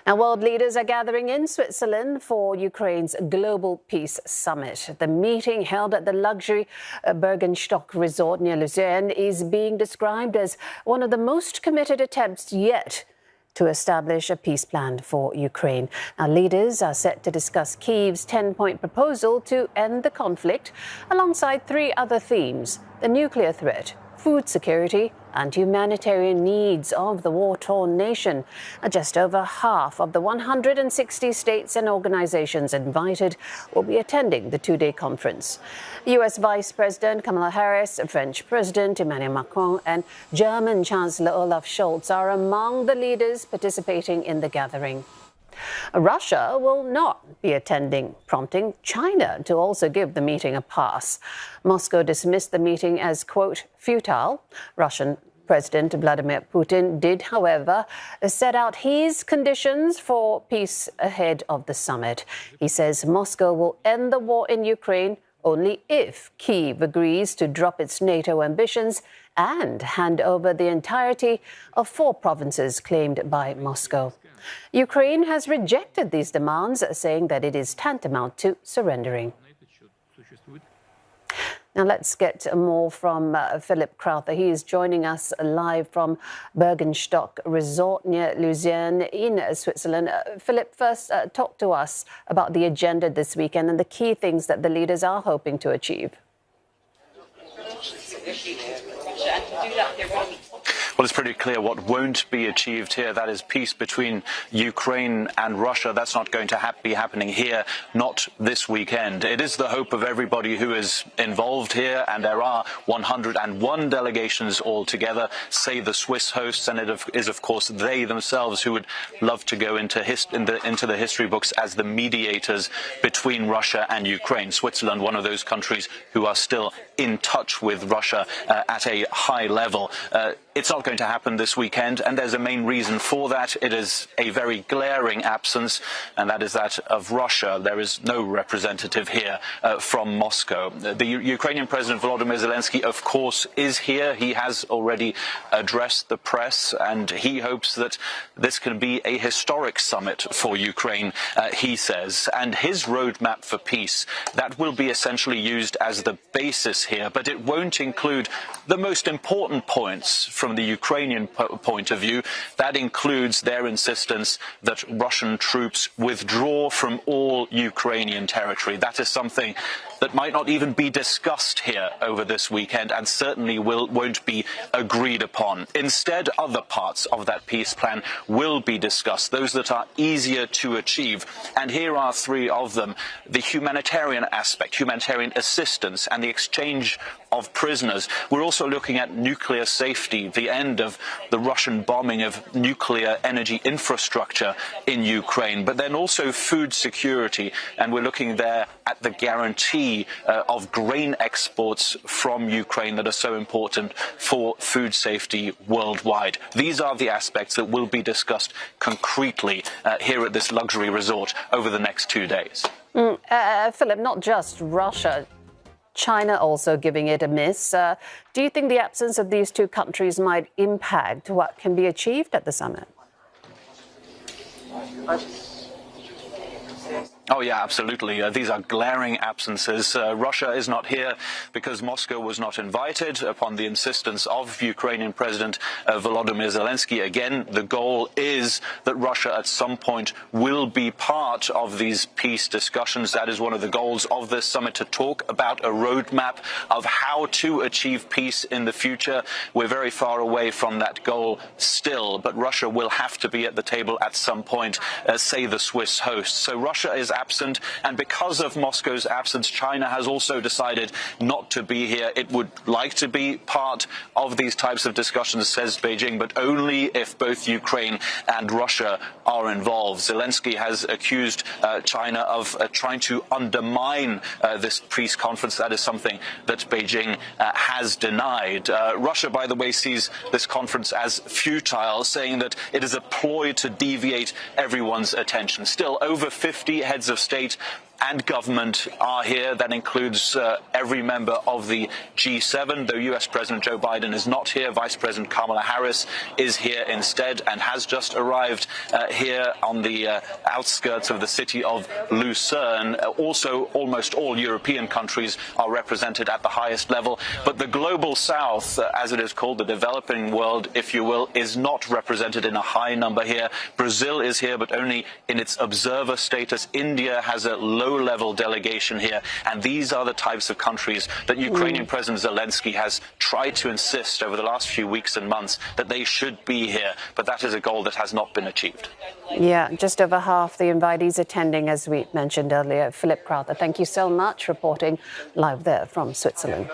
Now, world leaders are gathering in Switzerland for Ukraine's Global Peace Summit. The meeting, held at the luxury Bürgenstock resort near Lucerne, is being described as one of the most committed attempts yet to establish a peace plan for Ukraine. Now, leaders are set to discuss Kyiv's 10-point proposal to end the conflict, alongside three other themes: the nuclear threat, food security, and humanitarian needs of the war-torn nation. Just over half of the 160 states and organizations invited will be attending the two-day conference. U.S. Vice President Kamala Harris, French President Emmanuel Macron, and German Chancellor Olaf Scholz are among the leaders participating in the gathering. Russia will not be attending, prompting China to also give the meeting a pass. Moscow dismissed the meeting as, quote, futile. Russian President Vladimir Putin did, however, set out his conditions for peace ahead of the summit. He says Moscow will end the war in Ukraine only if Kyiv agrees to drop its NATO ambitions and hand over the entirety of 4 provinces claimed by Moscow. Ukraine has rejected these demands, saying that it is tantamount to surrendering. Now let's get more from Philip Crowther. He is joining us live from Bürgenstock resort near Lucerne in Switzerland. Philip, first talk to us about the agenda this weekend and the key things that the leaders are hoping to achieve. Well, it's pretty clear what won't be achieved here. That is peace between Ukraine and Russia. That's not going to be happening here, not this weekend. It is the hope of everybody who is involved here, and there are 101 delegations altogether, say the Swiss hosts, and it is, of course, they themselves who would love to go into the history books as the mediators between Russia and Ukraine. Switzerland, one of those countries who are still in touch with Russia at a high level. It's not going to happen this weekend, and there's a main reason for that. It is a very glaring absence, and that is that of Russia. There is no representative here from Moscow. The Ukrainian President Volodymyr Zelensky, of course, is here. He has already addressed the press, and he hopes that this can be a historic summit for Ukraine, he says. And his roadmap for peace, that will be essentially used as the basis here, but it won't include the most important points from the Ukrainian point of view. That includes their insistence that Russian troops withdraw from all Ukrainian territory. That is something that might not even be discussed here over this weekend, and certainly won't be agreed upon. Instead, other parts of that peace plan will be discussed, those that are easier to achieve. And here are 3 of them: the humanitarian aspect, humanitarian assistance, and the exchange of prisoners. We're also looking at nuclear safety, the end of the Russian bombing of nuclear energy infrastructure in Ukraine, but then also food security. And we're looking there at the guarantee of grain exports from Ukraine that are so important for food safety worldwide. These are the aspects that will be discussed concretely here at this luxury resort over the next 2 days. Philip, not just Russia, China also giving it a miss. Do you think the absence of these 2 countries might impact what can be achieved at the summit? Oh, yeah, absolutely. These are glaring absences. Russia is not here because Moscow was not invited upon the insistence of Ukrainian President Volodymyr Zelensky. Again, the goal is that Russia at some point will be part of these peace discussions. That is one of the goals of this summit, to talk about a roadmap of how to achieve peace in the future. We're very far away from that goal still, but Russia will have to be at the table at some point, say the Swiss hosts. So Russia is absent, and because of Moscow's absence, China has also decided not to be here. It would like to be part of these types of discussions, says Beijing, but only if both Ukraine and Russia are involved. Zelensky has accused China of trying to undermine this peace conference. That is something that Beijing has denied. Russia, by the way, sees this conference as futile, saying that it is a ploy to deviate everyone's attention. Still, over 50 heads of state and government are here. That includes every member of the G7. Though US President Joe Biden is not here, Vice President Kamala Harris is here instead and has just arrived here on the outskirts of the city of Lucerne. Also, almost all European countries are represented at the highest level. But the global south, as it is called, the developing world, if you will, is not represented in a high number here. Brazil is here, but only in its observer status. India has a low-level delegation here. And these are the types of countries that Ukrainian President Zelensky has tried to insist over the last few weeks and months that they should be here. But that is a goal that has not been achieved. Yeah, just over half the invitees attending, as we mentioned earlier. Philip Crowther, thank you so much, reporting live there from Switzerland.